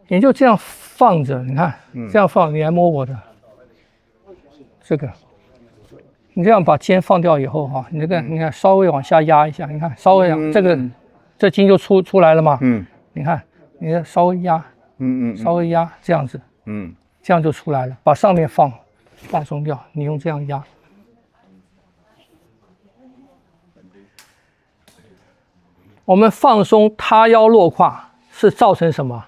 你就这样放着，你看，这样放，你来摸我的这个，你这样把肩放掉以后哈，你看稍微往下压一下，你看稍微这筋就出来了嘛，你看你稍微压，稍微压这样子，这样就出来了，把上面放松掉，你用这样压。我们放松塌腰落胯是造成什么？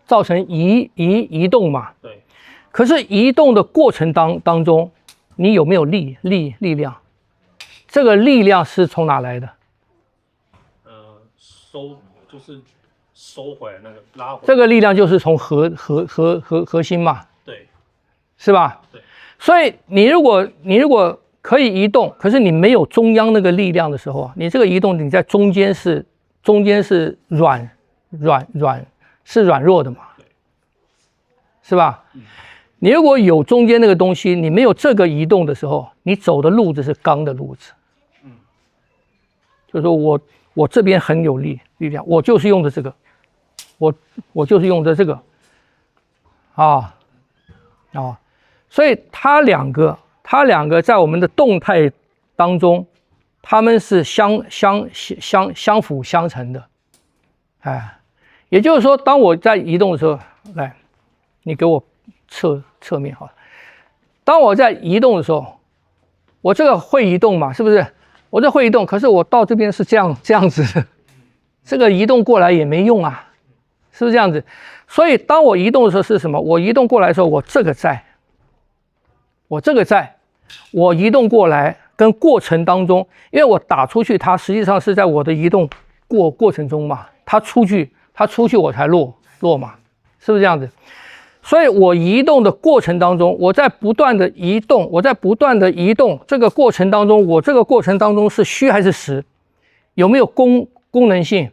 造成移动嘛。对。可是移动的过程当中，你有没有力量？这个力量是从哪来的？就是收回来那个拉回。这个力量就是从核心嘛。对。是吧？对。所以你如果可以移动，可是你没有中央那个力量的时候，你这个移动你在中间是软弱的嘛，是吧？你如果有中间那个东西，你没有这个移动的时候，你走的路子是刚的路子。就是说我这边很有力量，我就是用的这个，我就是用的这个，所以它两个在我们的动态当中，它们是相辅相成的，也就是说，当我在移动的时候，来，你给我侧面好了。当我在移动的时候，我这个会移动嘛，是不是？我这会移动，可是我到这边是这样子，这个移动过来也没用啊，是不是这样子？所以当我移动的时候是什么？我移动过来的时候，我这个在。我移动过来跟过程当中，因为我打出去，它实际上是在我的移动过程中嘛，它出去我才落嘛，是不是这样子？所以我移动的过程当中，我在不断的移动，这个过程当中，我这个过程当中是虚还是实？有没有功能性？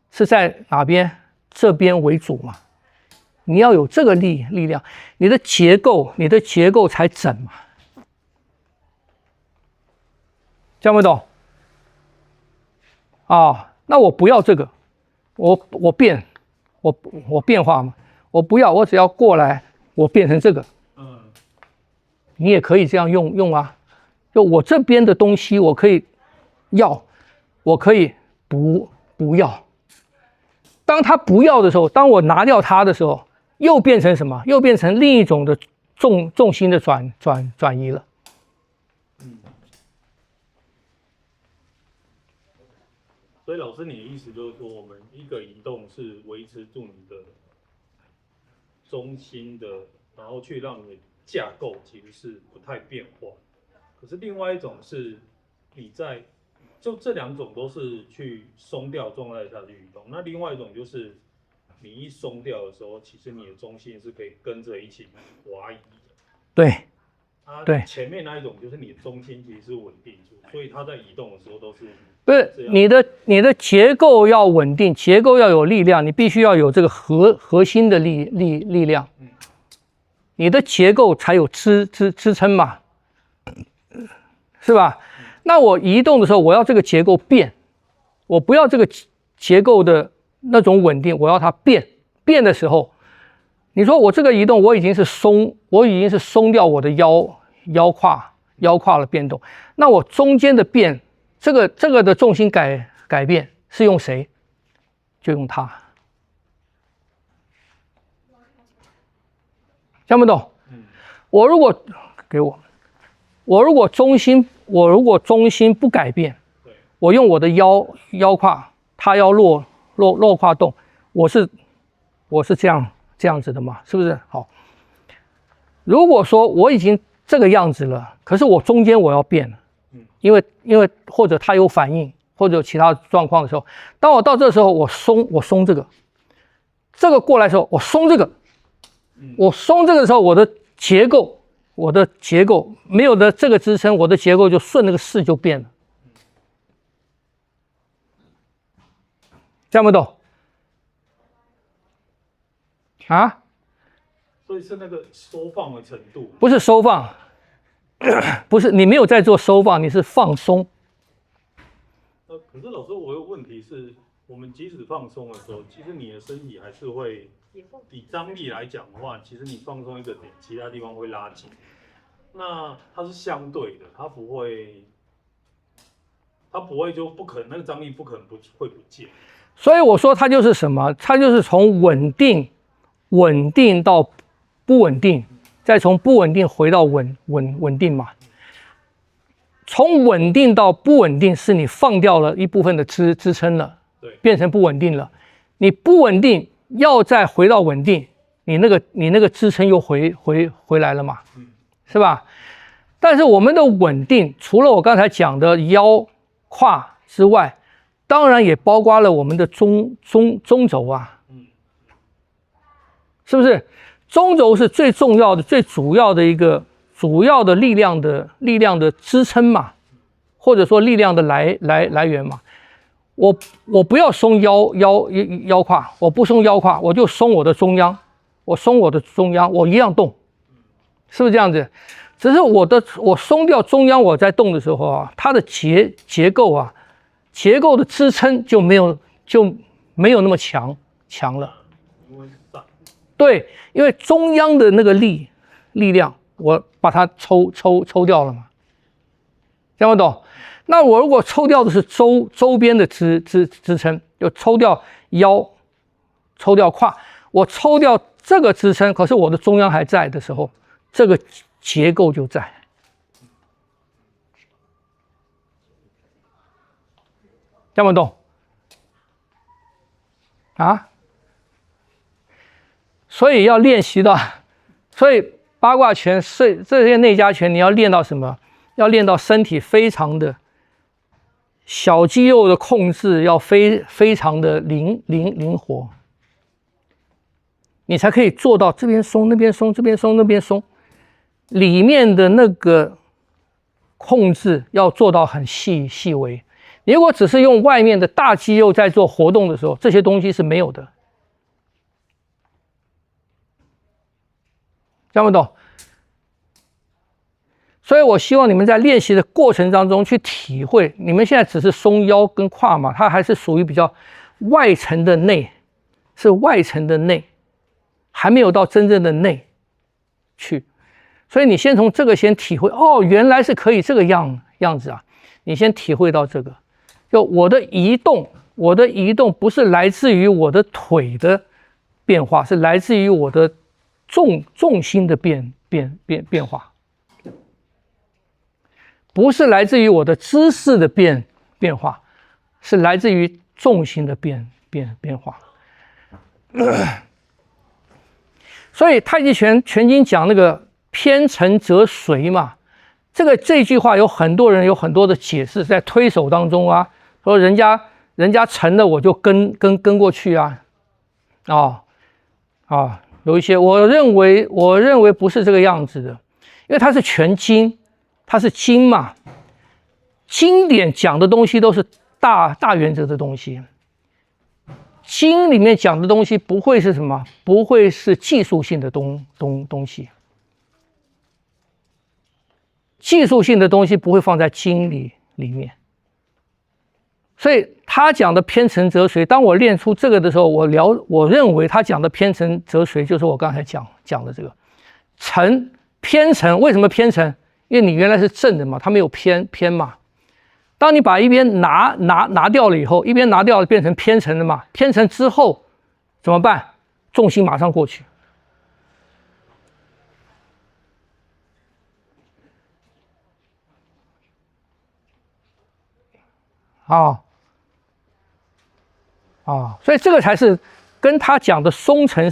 是在哪边？这边为主嘛。你要有这个力量，你的结构才整嘛。听不懂？那我不要这个，我变化嘛，我不要，我只要过来，我变成这个。你也可以这样用啊。就我这边的东西，我可以要，我可以不要。当他不要的时候，当我拿掉它的时候，又变成什么？又变成另一种的重心的转移了。所以老师，你的意思就是说，我们一个移动是维持住你的中心的，然后去让你的架构其实是不太变化。可是另外一种是你就这两种都是去松掉状态下去移动。那另外一种就是你一松掉的时候，其实你的中心是可以跟着一起滑移的。对。对。前面那一种就是你的中心其实是稳定住，所以它在移动的时候都是。不是你的结构要稳定，结构要有力量，你必须要有这个核心的力量，你的结构才有支撑嘛，是吧？那我移动的时候，我要这个结构变，我不要这个结构的那种稳定，我要它变的时候，你说我这个移动我已经是松掉我的腰胯的变动，那我中间的变。这个的重心改变是用谁？就用它。听不懂？我如果中心不改变，我用我的腰胯，塌腰落胯动，我是这样子的嘛，是不是？好。如果说我已经这个样子了，可是我中间我要变了。因为或者它有反应，或者有其他状况的时候，当我到这时候，我松这个过来的时候，我松这个，我松这个的时候，我的结构没有的这个支撑，我的结构就顺那个势就变了。听不懂？所以是那个收放的程度，不是收放。不是你没有在做收放，你是放松。可是老师，我有问题是，我们即使放松的时候，其实你的身体还是会，以张力来讲的话，其实你放松一个点，其他地方会拉紧。那它是相对的，它不会就不可能，那个张力不可能会不见。所以我说它就是什么？它就是从稳定到不稳定，再从不稳定回到稳定嘛。从稳定到不稳定，是你放掉了一部分的支撑了，对，变成不稳定了。你不稳定要再回到稳定，你那个支撑又回来了嘛，是吧？但是我们的稳定，除了我刚才讲的腰胯之外，当然也包括了我们的中轴啊，是不是？中轴是最重要的、最主要的一个主要的力量的支撑嘛，或者说力量的来源嘛。我不要松腰胯，我不松腰胯，我就松我的中央，我一样动，是不是这样子？只是我松掉中央，我在动的时候啊，它的结构的支撑就没有那么强了。对，因为中央的那个力量，我把它抽掉了嘛，听不懂？那我如果抽掉的是周边的支撑，就抽掉腰，抽掉胯，我抽掉这个支撑，可是我的中央还在的时候，这个结构就在。听不懂？啊？所以要练习到，所以八卦拳这些内家拳，你要练到什么？要练到身体非常的小肌肉的控制要非常的灵活，你才可以做到这边松那边松，这边松那边松，里面的那个控制要做到很细微。你如果只是用外面的大肌肉在做活动的时候，这些东西是没有的。听不懂？所以我希望你们在练习的过程当中去体会，你们现在只是松腰跟胯嘛，它还是属于比较外层的内，是外层的内，还没有到真正的内去。所以你先从这个先体会，哦，原来是可以这个样子啊！你先体会到这个，就我的移动不是来自于我的腿的变化，是来自于我的重心的变化。不是来自于我的姿势的变化，是来自于重心的变化。所以太极拳全经讲那个偏沉则随嘛，这句话有很多人有很多的解释，在推手当中啊，说人家沉了我就跟过去啊，有一些我认为不是这个样子的，因为它是全经。它是经嘛，经典讲的东西都是大原则的东西，经里面讲的东西不会是什么？不会是技术性的东西，技术性的东西不会放在经里面。所以他讲的偏沉则随，当我练出这个的时候，我认为他讲的偏沉则随就是我刚才讲的这个偏沉，为什么偏沉？因为你原来是正的嘛，它没有偏嘛。当你把一边拿掉了以后，一边拿掉了变成偏沉了嘛，偏沉之后怎么办？重心马上过去。所以这个才是跟他讲的松沉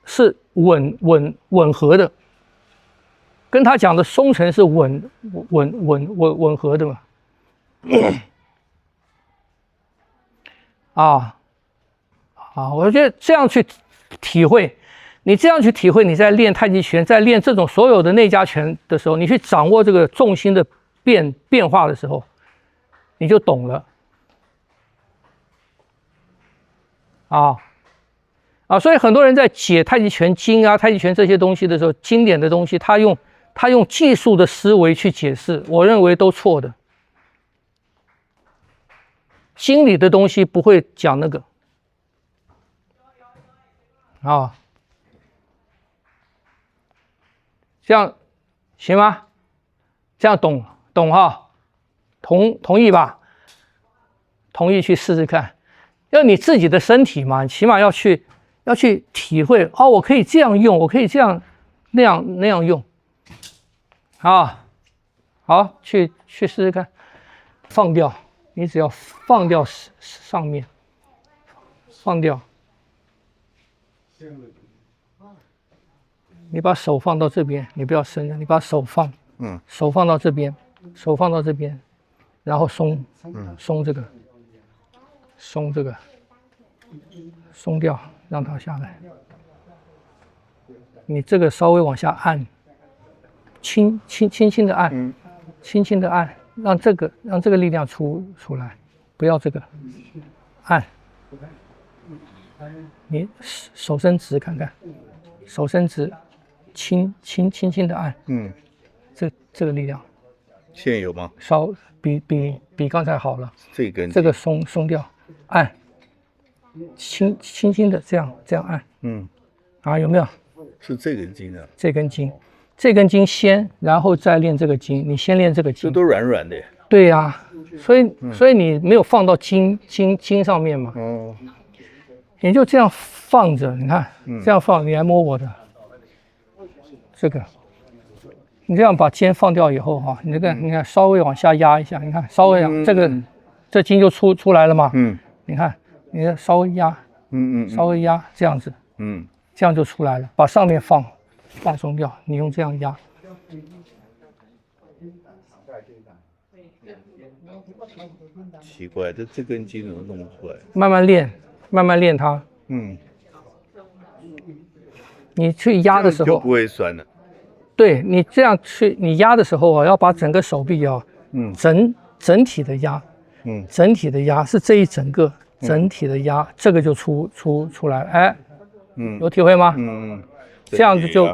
是吻合的。跟他讲的松沉是吻合的嘛？我觉得这样去体会，你这样去体会，你在练太极拳，在练这种所有的内家拳的时候，你去掌握这个重心的变化的时候，你就懂了。所以很多人在解太极拳经啊、太极拳这些东西的时候，经典的东西，他用技术的思维去解释，我认为都错的。经里的东西不会讲那个。啊，这样行吗？这样懂哈？同意吧？同意去试试看。要你自己的身体嘛，起码要去体会哦，我可以这样用，我可以这样那样用。啊，好，去试试看，放掉，你只要放掉上面，放掉。你把手放到这边，你不要伸着，你把手放，手放到这边，手放到这边，然后松这个，松这个，松掉，让它下来。你这个稍微往下按，轻轻的按，轻轻的按，让这个力量出来，不要这个，按。你手伸直看看，手伸直，轻轻的按，这个力量，现在有吗？稍比刚才好了。这个松掉，按，轻轻的这样按，有没有？是这根筋啊？这根筋先，然后再练这个筋。你先练这个筋，这都软软的。对呀，所以你没有放到筋上面嘛。哦。你就这样放着，你看，这样放，你来摸我的这个，你这样把肩放掉以后哈，你看稍微往下压一下，你看稍微这筋就出来了嘛。你看，你稍微压，稍微压这样子，这样就出来了，把上面放松掉，你用这样压。奇怪，这根筋怎么弄不出来？慢慢练它。你去压的时候就不会酸了。对，你这样你压的时候啊，要把整个手臂啊，整体的压，整体的压是这一整个整体的压，这个就出来，哎，有体会吗？这样子就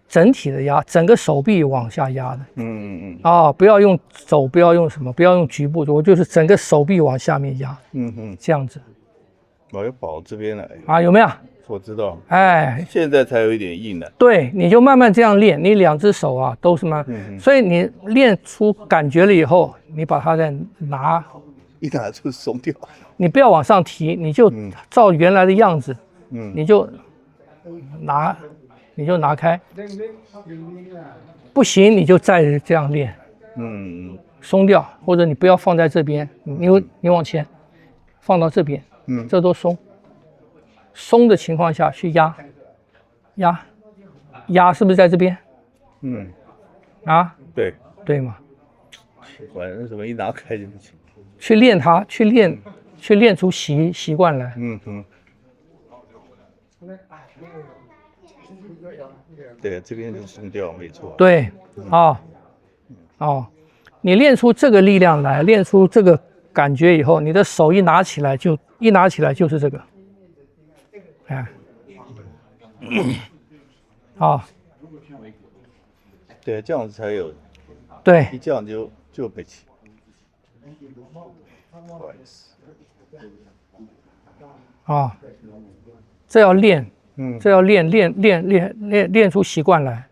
整体的压，整个手臂往下压的，不要用手，不要用什么，不要用局部，我就是整个手臂往下面压，这样子。我要跑这边来有没有？我知道，现在才有一点硬了。对，你就慢慢这样练，你两只手啊都是所以你练出感觉了以后，你把它再拿，一拿就松掉。你不要往上提，你就照原来的样子，你就拿开，不行你就再这样练，松掉，或者你不要放在这边，你往前放到这边，这都松的情况下去压是不是在这边？对吗？反正什么一拿开就不行。去练它，去练出习惯来。对，这边就松掉，没错。对，你练出这个力量来，练出这个感觉以后，你的手一拿起来就是这个。对，这样子才有。对，一这样就没起。不好意思。这要练，这要练出习惯来。